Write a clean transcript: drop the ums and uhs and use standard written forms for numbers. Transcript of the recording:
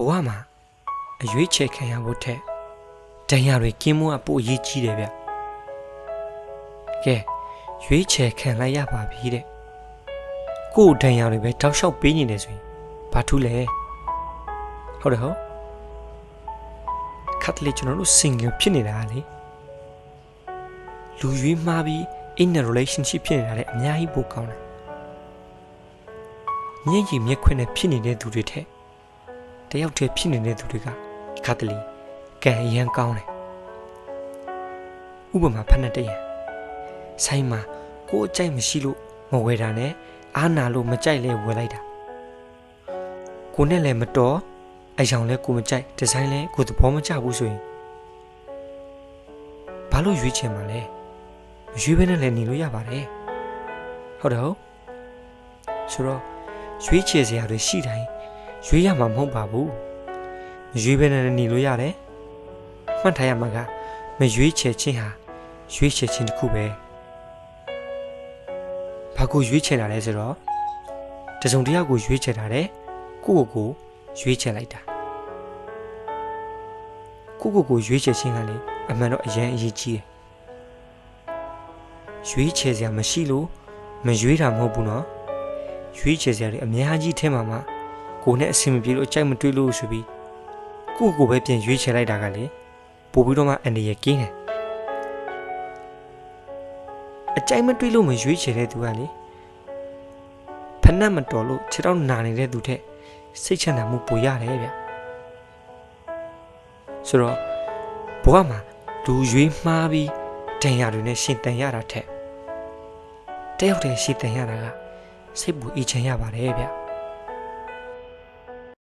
ဝမှာအရွေးချယ်ခံရဖို့ထက်ဒဏ်ရာတွေကင်းမွန်းအပို့အရေးကြီးတယ်ဗျကဲရွေးချယ်ခံလိုက်ရပါပြီတဲ့ကို့ဒဏ်ရာတွေပဲတောက်လျှောက်ပေးနေတယ်ဆိုရင်ဘာထူးလဲဟုတ်တယ်ဟုတ်ခတ်လေကျွန်တော်တို့ single ဖြစ်နေတာလေလူရွေးမှားပြီး in a relationship ဖြစ်နေတာလည်းအများကြီးပိုကောင်းတယ်ညင်ကြီးမျက်ခွန်းနဲ့ဖြစ်နေတဲ့သူတွေထက်တယောက်တည်းဖြစ်နေတဲ့သူတွေကခတ်လေကံအရန်ကောင်းတယ်ဥပမာဖက်နဲ့တရံဆိုင်မှာကိုယ်အကြိုက်မရှိလို့မဝယ်တာနဲ့အားနာလို့မကြိုက်လဲဝယ်လိုက်တာကိုနဲ့လည်းမတော်အယောင်လဲကိုမကြိုက်ဒီဇိုင်းလဲကိုသဘောမကျဘူးဆိုရင်ဘာလို့ရွေးချယ်မှာလဲမရွေးဘဲနဲ့လည်းနေလို့ရပါတယ်ဟုတ်တယ်ဟုတ်ဆိုတော့ရွေးချယ်စရာတွေရှိတိုင်းရွေးရမှာမဟုတ်ပါဘူးမရွေးဘဲနဲ့နေလို့ရတယ်မှတ်ထားရမှာကမရွေးချယ်ခြင်းဟာရွေးချယ်ခြင်းတစ်ခုပဲဘာကိုရွေးချယ်တာလဲဆိုတော့တစုံတစ်ယောက်ကိုရွေးချယ်တာတဲ့ကိုယ့်ကိုရွေးချယ်လိုက်တာကိုယ့်ရွေးချယ်ခြင်းကလေအမှန်တော့အရင်အရေးကြီးတယ်ရွေးချယ်စရာမရှိလို့မရွေးတာမဟုတ်ဘူးနော်ရွေးချယ်စရာတွေအများကြီးထဲမှာမှကိုယ်နဲ့အဆင်မပြေလို့အကြိုက်မတွေ့လို့ဆိုပြီးကိုယ့်ပဲပြန်ရွေးချယ်လိုက်တာကလေပို့ပြီးတော့မှအန္တရာယ်ကင်းတယ်အကြိုက်မတွေ့လို့မရွေးချယ်တဲ့သူကလေဖဏတ်မတော်လို့ခြေထောက်နာနေတဲ့သူထက်စိတ်ချမ်းသာမှုပိုရတယ်ဗျဆိုတော့ဘဝမှာလူရွေးမှားပြီးဒဏ်ရာတွေနဲ့ရှင်တန်ရတာထက်တယောက်တည်းရှင်တန်ရတာကစိတ်ပူအေးချမ်းရပါတယ်ဗျ